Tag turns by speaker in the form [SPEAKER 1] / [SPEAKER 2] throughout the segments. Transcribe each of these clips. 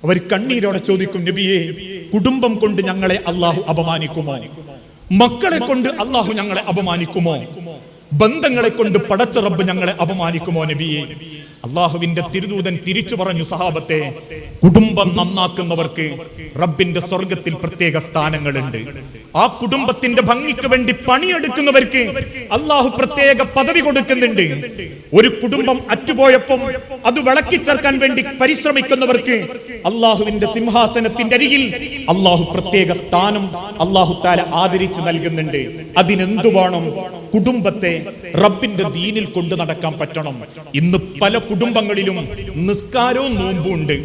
[SPEAKER 1] അവർ കണ്ണീരോടെ ചോദിക്കും, നബിയെ, കുടുംബം കൊണ്ട് ഞങ്ങളെ അള്ളാഹു അപമാനിക്കുമോ? മക്കളെ കൊണ്ട് അള്ളാഹു ഞങ്ങളെ അപമാനിക്കുമോ? ബന്ധങ്ങളെ കൊണ്ട് പടച്ച റബ്ബ് ഞങ്ങളെ അപമാനിക്കുമോ നബിയെ? അള്ളാഹുവിന്റെ തിരുദൂതൻ തിരിച്ചു പറഞ്ഞു, സഹാബത്തെ, കുടുംബം നന്നാക്കുന്നവർക്ക് റബ്ബിന്റെ സ്വർഗത്തിൽ പ്രത്യേക സ്ഥാനങ്ങളുണ്ട്. ആ കുടുംബത്തിന്റെ ഭംഗിക്ക് വേണ്ടി പണിയെടുക്കുന്നവർക്ക് അള്ളാഹു പ്രത്യേക പദവി കൊടുക്കുന്നുണ്ട്. ഒരു കുടുംബം അറ്റുപോയപ്പോൾ അത് വിളക്കിച്ചേർക്കാൻ വേണ്ടി പരിശ്രമിക്കുന്നവർക്ക് അള്ളാഹുവിന്റെ സിംഹാസനത്തിന്റെ അരികിൽ അള്ളാഹു പ്രത്യേക സ്ഥാനം അള്ളാഹു താല ആദരിച്ച് നൽകുന്നുണ്ട്. അതിനെന്തു വേണം? കുടുംബത്തെ റബ്ബിന്റെ ദീനിൽ കൊണ്ടു നടക്കാൻ പറ്റണം. ഇന്ന് പല കുടുംബങ്ങളിലും നിസ്കാരവും നോമ്പും ഉണ്ട്,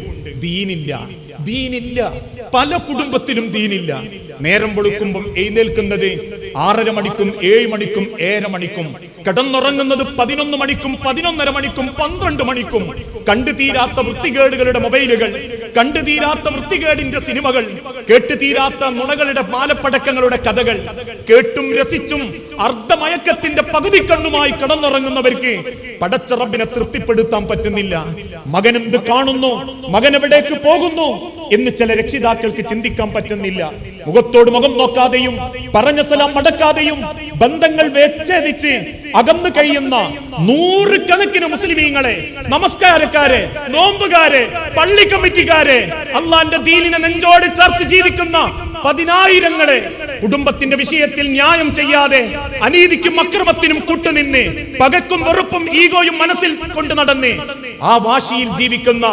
[SPEAKER 1] ദീനില്ല. പല കുടുംബത്തിലും ദീനില്ല. നേരം വെളുക്കുമ്പം എഴുന്നേൽക്കുന്നത് 6:30 മണിക്കും 7 മണിക്കും 7:30 മണിക്കും, കിടന്നുറങ്ങുന്നത് 11 മണിക്കും 11:30 മണിക്കും 12 മണിക്കും. കണ്ടുതീരാത്ത വൃത്തികേടുകളുടെ മൊബൈലുകൾ, കണ്ടുതീരാത്ത വൃത്തികേടിന്റെ സിനിമകൾ, കേട്ടുതീരാത്ത നുണകളുടെ മാലപ്പടക്കങ്ങളുടെ കഥകൾ കേട്ടും രസിച്ചും അർദ്ധമയക്കത്തിന്റെ പകുതി കണ്ണുമായി കിടന്നുറങ്ങുന്നവർക്ക് പടച്ച റബ്ബിനെ തൃപ്തിപ്പെടുത്താൻ പറ്റുന്നില്ല. മകൻ എന്ത് കാണുന്നു, മകൻ എവിടേക്ക് പോകുന്നു എന്ന് ചില രക്ഷിതാക്കൾക്ക് ചിന്തിക്കാൻ പറ്റുന്നില്ല. മുഖത്തോട് മുഖം നോക്കാതെയും പറഞ്ഞ സലാം മടക്കാതെയും ബന്ധങ്ങൾ വിച്ഛേദിച്ച് അകന്നു കഴിയുന്ന 100 കണക്കിന് മുസ്ലിമീങ്ങളെ, നമസ്കാരക്കാരെ, നോമ്പുകാരെ, പള്ളി കമ്മിറ്റിക്കാരെ, അള്ളാന്റെ ദീനിനെ നെഞ്ചോട് ചേർത്ത് ജീവിക്കുന്ന 10,000-ങ്ങളെ കുടുംബത്തിന്റെ വിഷയത്തിൽ ന്യായം ചെയ്യാതെ അനീതിക്കും അക്രമത്തിനും കൂട്ടുനിന്ന് പകക്കും വെറുപ്പും ഈഗോയും മനസ്സിൽ കൊണ്ടു നടന്ന് ആ വാശിയിൽ ജീവിക്കുന്ന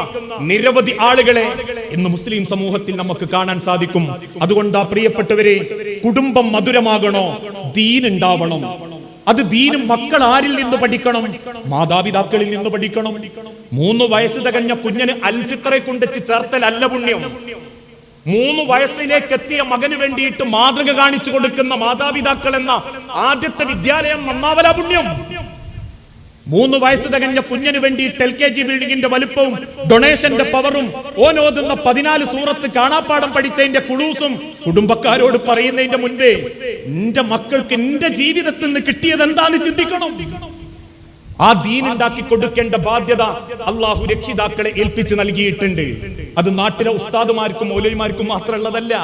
[SPEAKER 1] നിരവധി ആളുകളെ ഇന്ന് മുസ്ലിം സമൂഹത്തിൽ നമുക്ക് കാണാൻ സാധിക്കും. അതുകൊണ്ടാ പ്രിയപ്പെട്ടവരെ, കുടുംബം മധുരമാകണോ? ദീൻ ഉണ്ടാവണം. അത് ദീനും മക്കൾ ആരിൽ നിന്ന് പഠിക്കണം? മാതാപിതാക്കളിൽ നിന്ന് പഠിക്കണം. 3 വയസ്സ് തികഞ്ഞ കുഞ്ഞിന് അൽഫിത്തറെ കൊണ്ടുവച്ച് ചേർത്തലല്ല പുണ്യം. 3 വയസ്സിലേക്ക് എത്തിയ മകന് വേണ്ടിയിട്ട് മാതൃക കാണിച്ചു കൊടുക്കുന്ന മാതാപിതാക്കൾ എന്ന ആദ്യത്തെ വിദ്യാലയം നന്നാവല പുണ്യം. 3 വയസ്സ് തികഞ്ഞ കുഞ്ഞിന് വേണ്ടിയിട്ട് LKG ബിൽഡിങ്ങിന്റെ വലുപ്പവും ഡൊണേഷന്റെ പവറും ഓനോതുന്ന 14 സൂറത്ത് കാണാപ്പാടം പഠിച്ചതിന്റെ കുളൂസും കുടുംബക്കാരോട് പറയുന്നതിന്റെ മുൻപേ എന്റെ മക്കൾക്ക് എന്റെ ജീവിതത്തിൽ നിന്ന് കിട്ടിയത് എന്താന്ന് ചിന്തിക്കണം. ആ ദീൻ ഉണ്ടാക്കി കൊടുക്കേണ്ട ബാധ്യത അള്ളാഹു രക്ഷിതാക്കളെ ഏൽപ്പിച്ച് നൽകിയിട്ടുണ്ട്. അത് നാട്ടിലെ ഉസ്താദുമാർക്കും മൗലവിമാർക്കും മാത്രമുള്ളതല്ല.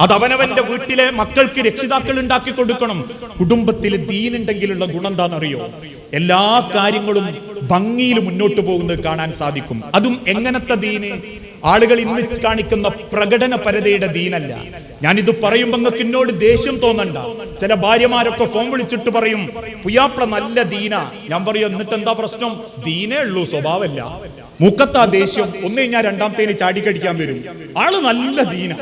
[SPEAKER 1] അത് അവനവന്റെ വീട്ടിലെ മക്കൾക്ക് രക്ഷിതാക്കൾ ഉണ്ടാക്കി കൊടുക്കണം. കുടുംബത്തിൽ ദീനുണ്ടെങ്കിലുള്ള ഗുണം എന്താണെന്നറിയോ? എല്ലാ കാര്യങ്ങളും ഭംഗിയിൽ മുന്നോട്ട് പോകുന്നത് കാണാൻ സാധിക്കും. അതും എങ്ങനത്തെ ദീന്? ആളുകൾ ഇന്ന് കാണിക്കുന്ന പ്രകടനപരതയുടെ ദീനല്ല. ഞാനിത് പറയുമ്പോ നിങ്ങൾക്ക് എന്നോട് ദേഷ്യം തോന്നണ്ട. ചില ഭാര്യമാരൊക്കെ ഫോൺ വിളിച്ചിട്ട് പറയും, പുയ്യാപ്ല നല്ല ദീന. ഞാൻ പറയും, എന്നിട്ട് എന്താ പ്രശ്നം? ദീനേ ഉള്ളൂ, സ്വഭാവമല്ല. മുക്കത്താ ദേഷ്യം. ഒന്ന് കഴിഞ്ഞാൽ രണ്ടാമത്തേന് ചാടിക്കടിക്കാൻ വരും. ആള് നല്ല ദീന.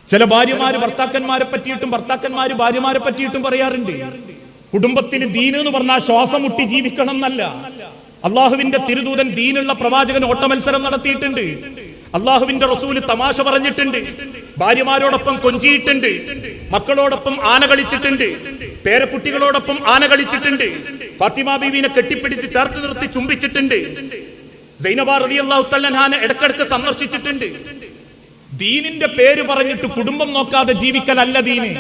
[SPEAKER 1] ചില ഭാര്യമാര് ഭർത്താക്കന്മാരെ പറ്റിയിട്ടും ഭർത്താക്കന്മാര് ഭാര്യമാരെ പറ്റിയിട്ടും പറയാറുണ്ട്, കുടുംബത്തിന് ദീന് എന്ന് പറഞ്ഞാൽ ശ്വാസം മുട്ടി ജീവിക്കണം എന്നല്ല. അള്ളാഹുവിന്റെ തിരുദൂതൻ ദീനുള്ള പ്രവാചകൻ ഓട്ടമത്സരം നടത്തിയിട്ടുണ്ട്. അള്ളാഹുവിന്റെ റസൂല് തമാശ പറഞ്ഞിട്ടുണ്ട്, ഭാര്യമാരോടൊപ്പം കൊഞ്ചിയിട്ടുണ്ട്, മക്കളോടൊപ്പം ആന കളിച്ചിട്ടുണ്ട്, പേരക്കുട്ടികളോടൊപ്പം ആന കളിച്ചിട്ടുണ്ട്, ഫാത്തിമ ബീവിനെ കെട്ടിപ്പിടിച്ച് ചേർത്ത് നിർത്തി ചുംബിച്ചിട്ടുണ്ട്, സൈനബ റളിയല്ലാഹു തആല അൻഹാനെ ഇടക്കിടക്ക് സന്ദർശിച്ചിട്ടുണ്ട്. ദീനിന്റെ പേര് പറഞ്ഞിട്ട് കുടുംബം നോക്കാതെ ജീവിക്കലല്ല ദീന്.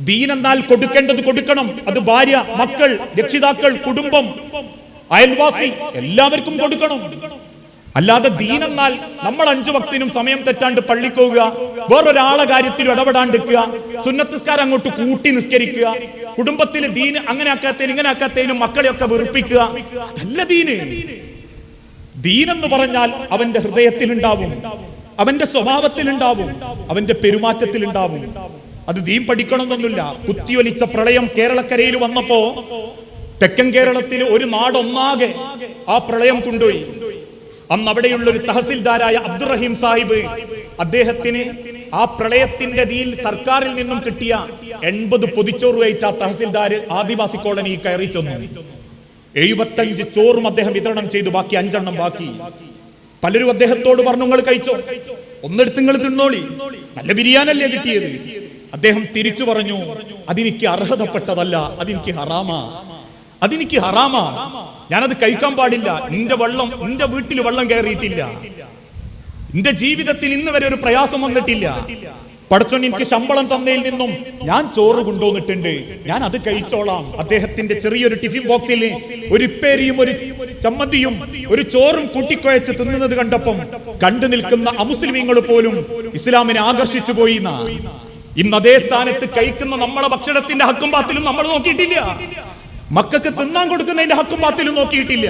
[SPEAKER 1] ദീൻ എന്നാൽ കൊടുക്കേണ്ടത് കൊടുക്കണം. അത് ഭാര്യ, മക്കൾ, രക്ഷിതാക്കൾ, കുടുംബം, അയൽവാസി എല്ലാവർക്കും കൊടുക്കണം. അല്ലാതെ ദീൻ എന്നാൽ നമ്മൾ 5 വക്തിനും സമയം തെറ്റാണ്ട് പള്ളിക്കോവുക, വേറൊരാളെ കാര്യത്തിൽ ഇടപെടാണ്ടിരിക്കുക, സുന്നത്തസ്കാരം അങ്ങോട്ട് കൂട്ടി നിസ്കരിക്കുക, കുടുംബത്തിൽ ദീൻ അങ്ങനെ ആക്കാത്തതിനും ഇങ്ങനെ ആക്കാത്തതിനും മക്കളെയൊക്കെ വെറുപ്പിക്കുക, അതല്ല ദീന്. ദീനെന്ന് പറഞ്ഞാൽ അവന്റെ ഹൃദയത്തിലുണ്ടാവും, അവന്റെ സ്വഭാവത്തിലുണ്ടാവും, അവന്റെ പെരുമാറ്റത്തിലുണ്ടാവും. അത് ദീൻ പഠിക്കണമെന്നൊന്നുമില്ല. കുത്തിയൊലിച്ച പ്രളയം കേരളക്കരയിൽ വന്നപ്പോ തെക്കൻ കേരളത്തിൽ ഒരു നാടൊന്നാകെ ആ പ്രളയം കൊണ്ടുപോയി. അന്ന് അവിടെയുള്ള ഒരു തഹസിൽദാരായ അബ്ദുറഹീം സാഹിബ്, അദ്ദേഹത്തിന് ആ പ്രളയത്തിന്റെ ദീൽ സർക്കാരിൽ നിന്നും കിട്ടിയ 80 പൊതിച്ചോറുമായിട്ട് ആ തഹസിൽദാർ ആദിവാസി കോളനി കയറി ചെന്നു. 75 ചോറും അദ്ദേഹം വിതരണം ചെയ്തു. ബാക്കി 5 എണ്ണം ബാക്കി. പലരും അദ്ദേഹത്തോട് പറഞ്ഞു, നിങ്ങൾ കഴിച്ചോ, ഒന്നെടുത്ത് നിങ്ങൾ തിന്നോളി, നല്ല ബിരിയാണല്ലേ കിട്ടിയത്. അദ്ദേഹം തിരിച്ചു പറഞ്ഞു, അതെനിക്ക് അർഹതപ്പെട്ടതല്ല, അതെനിക്ക് ഹറാമാ, ഞാനത് കഴിക്കാൻ പാടില്ല. നിന്റെ വീട്ടിൽ വെള്ളം കയറിയിട്ടില്ല, നിന്റെ ജീവിതത്തിൽ ഇന്ന് വരെ ഒരു പ്രയാസം വന്നിട്ടില്ല. പടച്ചോൻ എനിക്ക് ശമ്പളം തന്നതിൽ നിന്നും ഞാൻ ചോറ് കൊണ്ടുവന്നിട്ടുണ്ട്, ഞാൻ അത് കഴിച്ചോളാം. അദ്ദേഹത്തിന്റെ ചെറിയൊരു ടിഫിൻ ബോക്സിൽ ഒരു ഉപ്പേരിയും ഒരു ചമ്മന്തിയും ഒരു ചോറും കൂട്ടിക്കുഴച്ച് തിന്നുന്നത് കണ്ടപ്പം കണ്ടു നിൽക്കുന്ന അമുസ്ലിമീങ്ങൾ പോലും ഇസ്ലാമിനെ ആകർഷിച്ചു പോയി. ഇന്ന് അതേ സ്ഥാനത്ത് കഴിക്കുന്ന നമ്മളെ ഭക്ഷണത്തിന്റെ ഹക്കും പാത്തിലും നമ്മൾ നോക്കിയിട്ടില്ല. മക്കൾക്ക് തിന്നാൻ കൊടുക്കുന്നതിന്റെ ഹക്കും പാത്തിലും നോക്കിയിട്ടില്ല.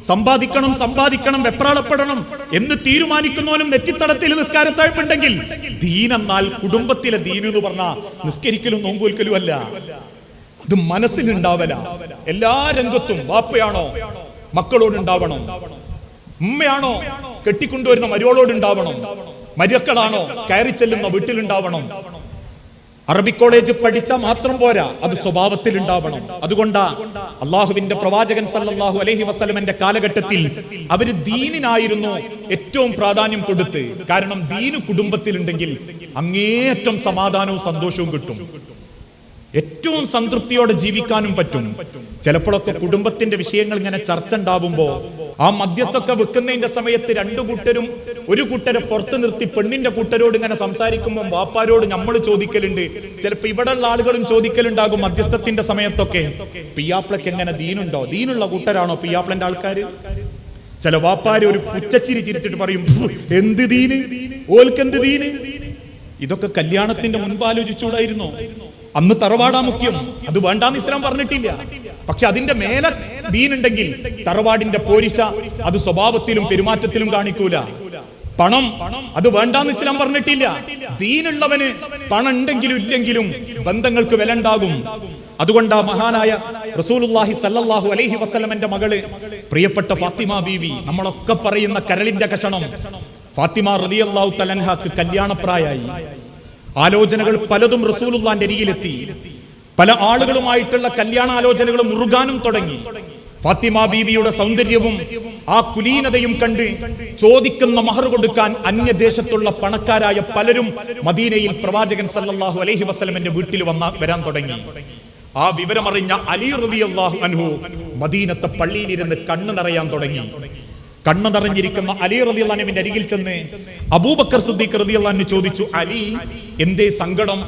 [SPEAKER 1] സമ്പാദിക്കണം സമ്പാദിക്കണം വെപ്രാളപ്പെടണം എന്ന് തീരുമാനിക്കുന്നവനും നെറ്റിത്തടത്തിൽ നിസ്കാരത്താഴ്പുണ്ടെങ്കിൽ ദീനെന്നാൽ കുടുംബത്തിലെ ദീൻ എന്ന് പറഞ്ഞാൽ നിസ്കരിക്കലും നോമ്പൊൽക്കലും അല്ല, അത് മനസ്സിലുണ്ടാവല. എല്ലാ രംഗത്തും വാപ്പയാണോ മക്കളോടുണ്ടാവണം, ഉമ്മയാണോ കെട്ടിക്കൊണ്ടുവരുന്ന മരുവളോടുണ്ടാവണം, മരുക്കളാണോ കയറി ചെല്ലുന്ന വീട്ടിലുണ്ടാവണം. അറബി കോളേജ് പഠിച്ചാൽ മാത്രം പോരാ, അത് സ്വഭാവത്തിൽ ഉണ്ടാവണം. അതുകൊണ്ടാ അള്ളാഹുവിന്റെ പ്രവാചകൻ സല്ലല്ലാഹു അലൈഹി വസല്ലമന്റെ കാലഘട്ടത്തിൽ അവര് ദീനിനായിരുന്നു ഏറ്റവും പ്രാധാന്യം കൊടുത്ത്. കാരണം ദീന് കുടുംബത്തിലുണ്ടെങ്കിൽ അങ്ങേയറ്റം സമാധാനവും സന്തോഷവും കിട്ടും, ഏറ്റവും സംതൃപ്തിയോടെ ജീവിക്കാനും പറ്റും. ചിലപ്പോഴൊക്കെ കുടുംബത്തിന്റെ വിഷയങ്ങൾ ഇങ്ങനെ ചർച്ച ഉണ്ടാവുമ്പോ ആ മധ്യസ്ഥൊക്കെ വെക്കുന്നതിന്റെ സമയത്ത് രണ്ടു കൂട്ടരും ഒരു കൂട്ടരെ പുറത്തു നിർത്തി പെണ്ണിന്റെ കൂട്ടരോട് ഇങ്ങനെ സംസാരിക്കുമ്പോൾ വാപ്പാരോട് നമ്മൾ ചോദിക്കലുണ്ട്, ചിലപ്പോ ഇവിടെയുള്ള ആളുകളും ചോദിക്കലുണ്ടാകും മധ്യസ്ഥത്തിന്റെ സമയത്തൊക്കെ, പിയാപ്പിളക്ക് എങ്ങനെ ദീനുണ്ടോ, ദീനുള്ള കൂട്ടരാണോ പിയാപ്പിളന്റെ ആൾക്കാര്? ചില വാപ്പാര് ഒരു പുച്ചച്ചിരി ചിരിച്ചിട്ട് പറയും, എന്ത് ദീന്, ഓൽക്കെന്ത് ദീന്? ഇതൊക്കെ കല്യാണത്തിന്റെ മുൻപ് ആലോചിച്ചൂടായിരുന്നോ? അന്ന് തറവാടാ മുഖ്യം, അത് വേണ്ടാന്ന് ഇസ്ലാം പറഞ്ഞിട്ടില്ല. പക്ഷെ അതിന്റെ മേലെ ദീനുണ്ടെങ്കിൽ തറവാടിന്റെ പോരിശ അത് സ്വഭാവത്തിലും പെരുമാറ്റത്തിലും കാണിക്കൂല. പണം അത് വേണ്ടാന്ന് ഇസ്ലാം പറഞ്ഞിട്ടില്ല. ദീനുള്ളവന് പണം ഉണ്ടെങ്കിലും ഇല്ലെങ്കിലും ബന്ധങ്ങൾക്ക് വില ഉണ്ടാകും. അതുകൊണ്ടാ മഹാനായ റസൂലുള്ളാഹി സല്ലല്ലാഹു അലൈഹി വസല്ലമന്റെ മകള് പ്രിയപ്പെട്ട ഫാത്തിമ ബീവി, നമ്മളൊക്കെ പറയുന്ന കരളിന്റെ കഷണം ഫാത്തിമ റളിയല്ലാഹു തആല അൻഹാക്ക് കല്യാണപ്രായമായി. ആലോചനകൾ പലതും റസൂലുള്ളാന്റെ അരികിലെത്തി. പല ആളുകളുമായിട്ടുള്ള കല്യാണാലോചനകൾ മുറുകാനും തുടങ്ങി. ഫാത്തിമ ബീവിയുടെ സൗന്ദര്യവും ആ കുലീനതയും കണ്ട് ചോദിക്കുന്ന മഹർ കൊടുക്കാൻ അന്യദേശത്തുള്ള പണക്കാരായ പലരും മദീനയിൽ പ്രവാചകൻ സല്ലല്ലാഹു അലൈഹി വസല്ലമന്റെ വീട്ടിൽ വരാൻ തുടങ്ങി. ആ വിവരമറിഞ്ഞ അലി റളിയല്ലാഹു അൻഹു മദീനത്തെ പള്ളിയിലിരുന്ന് കണ്ണു നിറയാൻ തുടങ്ങി. കണ്ണു നിറഞ്ഞിരിക്കുന്ന അലി റളിയല്ലാഹു അൻഹുവിന്റെ അരികിൽ ചെന്ന് അബൂബക്കർ സിദ്ദീഖ് റളിയല്ലാഹു അൻഹു ചോദിച്ചു, അലി എന്തേ സങ്കടം?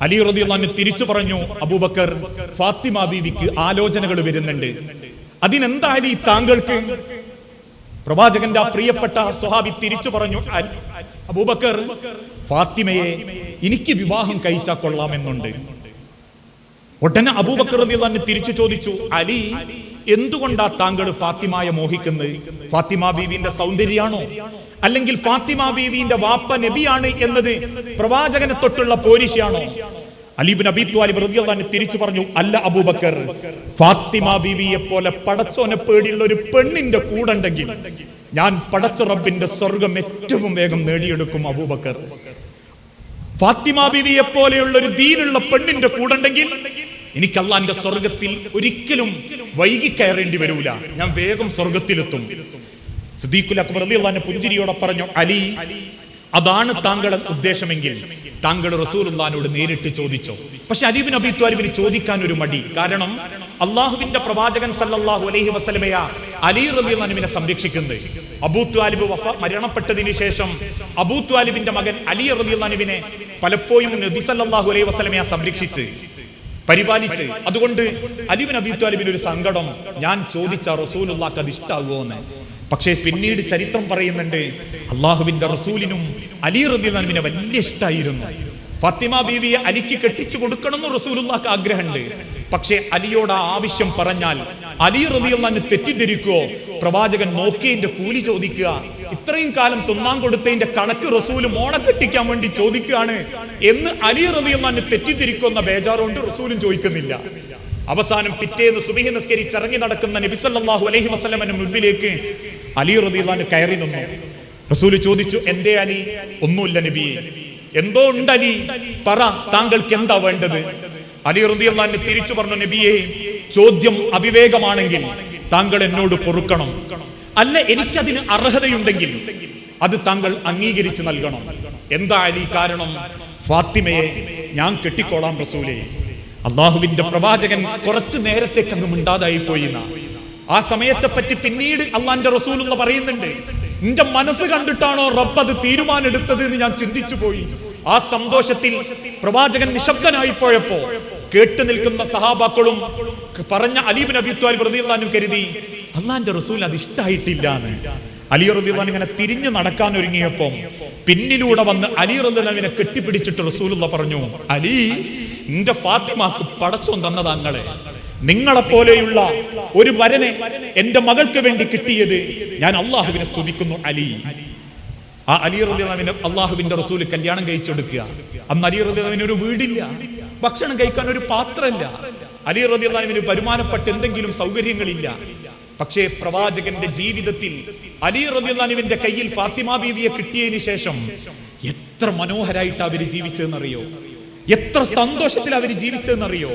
[SPEAKER 1] അലി റളിയല്ലാഹു അൻഹു തിരിച്ചു പറഞ്ഞു, അബൂബക്കർ, ഫാത്തിമ ബീവിക്ക് ആലോചനകൾ വരുന്നുണ്ട്, അതിനെന്താ അലി താങ്കൾക്ക്? പ്രവാചകന്റെ ആ പ്രിയപ്പെട്ട സ്വഹാബി തിരിച്ചു പറഞ്ഞു, അബൂബക്കർ, ഫാത്തിമയെ എനിക്ക് വിവാഹം കഴിച്ചാൽ കൊള്ളാമെന്നുണ്ട്. ഉടനെ അബൂബക്കർ റളിയല്ലാഹു അൻഹു തിരിച്ചു ചോദിച്ചു, അലി എന്തുകൊണ്ടാ താങ്കൾ ഫാത്തിമയെ മോഹിക്കുന്നത്? ഫാത്തിമ ബീവിന്റെ സൗന്ദര്യാണോ, അല്ലെങ്കിൽ ഫാത്തിമ ബീവിന്റെ വാപ്പ നബിയാണ് എന്നത് പ്രവാചകനെ തൊട്ടുള്ള പോരിശയാണോ? അലി ഇബ്നു അബീ ത്വാലിബ് റളിയല്ലാഹു അൻഹു തിരിച്ചു പറഞ്ഞു, അല്ല അബൂബക്കർ, ഫാത്തിമ ബീവിയെ പോലെ പടച്ചോനെ പേടിയുള്ള ഒരു പെണ്ണിന്റെ കൂടെണ്ടെങ്കിൽ ഞാൻ പടച്ച റബ്ബിന്റെ സ്വർഗം ഏറ്റവും വേഗം നേടിയെടുക്കും. അബൂബക്കർ, ഫാത്തിമ ബീവിയെ പോലെയുള്ള ഒരു ദീനുള്ള പെണ്ണിന്റെ കൂടെണ്ടെങ്കിൽ എനിക്ക് അല്ലാഹുവിന്റെ സ്വർഗത്തിൽ ഒരിക്കലും വൈകി കയറേണ്ടി വരൂല, ഞാൻ വേഗം സ്വർഗത്തിലെത്തും. സിദ്ദീഖുൽ അക്ബർ റളിയല്ലാഹു അൻഹു പുഞ്ചിരിയോടെ പറഞ്ഞു, അലി, അതാണ് താങ്കളുടെ ഉദ്ദേശമെങ്കിൽ താങ്കൾ റസൂലുള്ളാഹിനോട് നേരിട്ട് ചോദിച്ചോ. പക്ഷെ അലി ഇബ്നു അബീ ത്വാലിബിന് ചോദിക്കാൻ ഒരു മടി. കാരണം അള്ളാഹുവിന്റെ പ്രവാചകൻ സല്ലല്ലാഹു അലൈഹി വസല്ലമയാ അലി റളിയല്ലാഹു അൻഹുവിനെ സംരക്ഷിക്കുന്നത്. അബൂ ത്വാലിബ് മരണപ്പെട്ടതിന് ശേഷം അബൂ ത്വാലിബിന്റെ മകൻ അലി റളിയല്ലാഹു അൻഹുവിനെ പലപ്പോഴും നബി സല്ലല്ലാഹു അലൈഹി വസല്ലമയാ സംരക്ഷിച്ച് പരിപാലിച്ച്. അതുകൊണ്ട് അലി ഇബ്നു അബീ ത്വാലിബിന് ഒരു സങ്കടം, ഞാൻ ചോദിച്ച റസൂലുള്ളാഹിക്ക് അത് ഇഷ്ടാവുമോ എന്ന്. പക്ഷേ പിന്നീട് ചരിത്രം പറയുന്നുണ്ട്, അള്ളാഹുവിന്റെ റസൂലിനും അലി റളിയല്ലാഹു അൻഹുവിനെ വലിയ ഇഷ്ടായിരുന്നു. ഫാത്തിമ ബീവിയെ അലിക്ക് കെട്ടിച്ചു കൊടുക്കണമെന്ന് റസൂലുള്ളാഹിക്ക് ആഗ്രഹമുണ്ട്. പക്ഷേ അലിയോട് ആ ആവശ്യം പറഞ്ഞാൽ അലി റളിയല്ലാഹു അൻഹു തെറ്റിദ്ധരിക്കുവോ? പ്രവാചകൻ നോക്കിയതിന്റെ കൂലി ചോദിക്കുക, ഇത്രയും കാലം തിന്നാൻ കൊടുത്തതിന്റെ കണക്ക് റസൂല് മോളെ കെട്ടിക്കാൻ വേണ്ടി ചോദിക്കുകയാണ് എന്ന് അലി റളിയല്ലാഹു അൻഹു തെറ്റിദ്ധരിക്കുന്ന ബേജാറുകൊണ്ട് റസൂലും ചോദിക്കുന്നില്ല. അവസാനം പിറ്റേന്ന് സുബ്ഹി നിസ്കരിച്ച് ഇറങ്ങി നടക്കുന്ന നബി സല്ലല്ലാഹു അലൈഹി വസല്ലമയുടെ മുൻപിലേക്ക് അലി റളിയല്ലാഹു അൻഹു കയറി നിന്നു. റസൂല് ചോദിച്ചു, എന്തേ അലി? ഒന്നുമില്ല നബിയെ. എന്തോ ഉണ്ട് അലി, പറ, താങ്കൾക്ക് എന്താ വേണ്ടത്? അലി റളിയല്ലാഹു അൻഹു തിരിച്ചു പറഞ്ഞു, നബിയെ, ചോദ്യം അവിവേകമാണെങ്കിൽ താങ്കൾ എന്നോട് പൊറുക്കണം, അല്ല എനിക്കതിന് അർഹതയുണ്ടെങ്കിൽ അത് താങ്കൾ അംഗീകരിച്ച് നൽകണം. എന്താ അലി കാരണം? ഫാത്തിമയെ ഞാൻ കെട്ടിക്കോളാം റസൂലേ. അള്ളാഹുവിന്റെ പ്രവാചകൻ കുറച്ചു നേരത്തേക്ക് അങ്ങ് മിണ്ടാതായി പോയി. ആ സമയത്തെ പറ്റി പിന്നീട് അള്ളാന്റെ റസൂലുള്ള പറയുന്നുണ്ട്, നിന്റെ മനസ്സ് കണ്ടിട്ടാണോ റബ്ബ് അത് തീരുമാനം എടുത്തത് എന്ന് ഞാൻ ചിന്തിച്ചു പോയി. ആ സന്തോഷത്തിൽ പ്രവാചകൻ നിശബ്ദനായി പോയപ്പോ കേട്ടു നിൽക്കുന്ന സഹാബാക്കളും പറഞ്ഞ അലി ഇബ്നു അബീ ത്വാലിബ് റളിയല്ലാഹു അൻഹു കരുതി അള്ളാന്റെ റസൂൽ അത് ഇഷ്ടായിട്ടില്ല എന്ന്. അലി റളിയല്ലാഹു അൻഹു ഇങ്ങനെ തിരിഞ്ഞു നടക്കാൻ ഒരുങ്ങിയപ്പോൾ പിന്നിലൂടെ വന്ന് അലി റളിയല്ലാഹു അൻഹുവിനെ കെട്ടിപ്പിടിച്ചിട്ട് റസൂലുള്ളാഹി പറഞ്ഞു, അലി, നിന്റെ ഫാത്തിമാക്ക് പടച്ചോൻ തന്നതാങ്ങളെ, നിങ്ങളെപ്പോലെയുള്ള ഒരു വരനെ എന്റെ മകൾക്ക് വേണ്ടി കിട്ടിയത് ഞാൻ അള്ളാഹുവിനെ സ്തുതിക്കുന്നു അലി. ആ അലി റളിയല്ലാഹു അൻഹു അള്ളാഹുവിന്റെ റസൂൽ കല്യാണം കഴിച്ചെടുക്കുക. അന്ന് അലി റളിയല്ലാഹു അൻഹുവിന് ഒരു വീടില്ല, ഭക്ഷണം കഴിക്കാൻ ഒരു പാത്രമില്ല, അലി റളിയല്ലാഹു അൻഹുവിന് വരുമാനപ്പെട്ട് എന്തെങ്കിലും സൗകര്യങ്ങളില്ല. പക്ഷേ പ്രവാചകന്റെ ജീവിതത്തിൽ അലി റളിയല്ലാഹു അൻഹുവിന്റെ കയ്യിൽ ഫാത്തിമ ബീവിയെ കിട്ടിയതിനു ശേഷം എത്ര മനോഹരായിട്ട് അവര് ജീവിച്ചതെന്നറിയോ, എത്ര സന്തോഷത്തിൽ അവര് ജീവിച്ചതെന്നറിയോ.